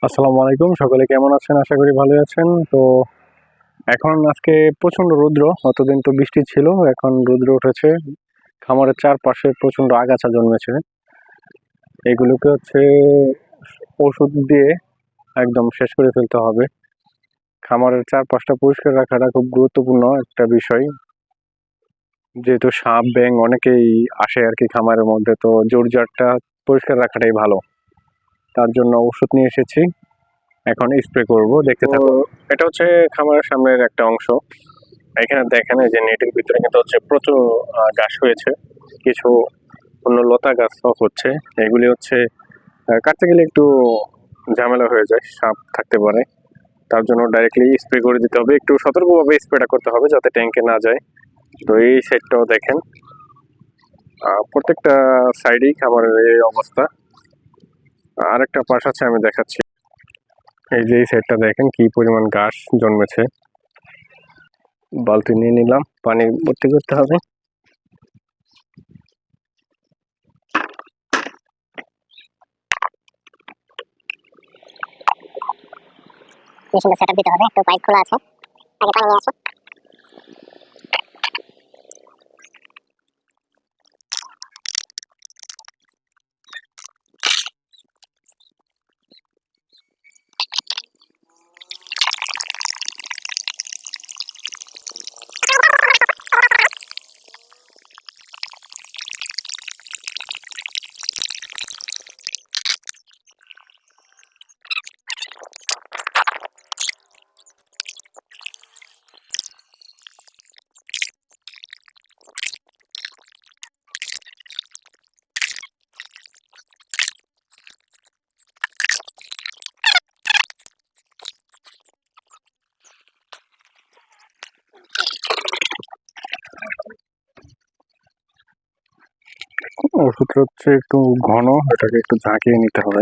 আসসালামু আলাইকুম, সকলে কেমন আছেন? আশা করি ভালো আছেন। তো এখন আজকে প্রচন্ড রৌদ্র, অতদিন তো বৃষ্টি ছিল, এখন রৌদ্র উঠেছে। খামারের চারপাশে প্রচন্ড আগাছা জন্মেছে। এগুলোকে ওষুধ দিয়ে একদম শেষ করে ফেলতে হবে। খামারের চারপাশটা পরিষ্কার রাখাটা খুব গুরুত্বপূর্ণ একটা বিষয়, যেহেতু সাপ ব্যাঙ অনেকেই আসে আর কি খামারের মধ্যে, তো জোরজারটা পরিষ্কার রাখাটাই ভালো। তার জন্য ওষুধ নিয়ে এসেছি, এখন স্প্রে করব, দেখতে থাকুন। এটা হচ্ছে খামারের সামনের একটা অংশ। এখানে দেখেন যে নেটের ভিতরে কিন্তু প্রচুর গাছ হয়েছে, কিছু অন্য লতা গাছ হচ্ছে। এগুলি কাটতে গেলে একটু ঝামেলা হয়ে যায়, সাপ থাকতে পারে। তার জন্য ডাইরেক্টলি স্প্রে করে দিতে হবে, একটু সতর্কভাবে স্প্রেটা করতে হবে যাতে ট্যাঙ্কে না যায়। তো এই সাইডটাও দেখেন, প্রত্যেকটা সাইডেই খামারের এই অবস্থা। আরেকটা পাশ আছে, আমি দেখাচ্ছি। এই যে এই সাইডটা দেখেন কি পরিমাণ ঘাস জন্মেছে। বালতি নিয়ে নিলাম, পানি ভর্তি করতে হবে। সুন্দর সেটআপ দিতে হবে। একটু পাইপ খোলা আছে, আগে পানি নিয়ে আসো। ওষুধটা একটু ঘন, এটাকে একটু ঝাঁকিয়ে নিতে হবে।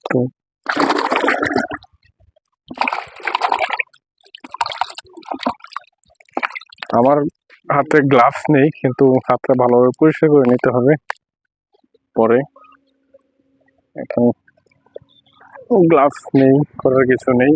তো আমার হাতে গ্লাভস নেই, কিন্তু হাতটা ভালোভাবে পরিষ্কার করে নিতে হবে পরে। এখন গ্লাভস নেই, করার কিছু নেই।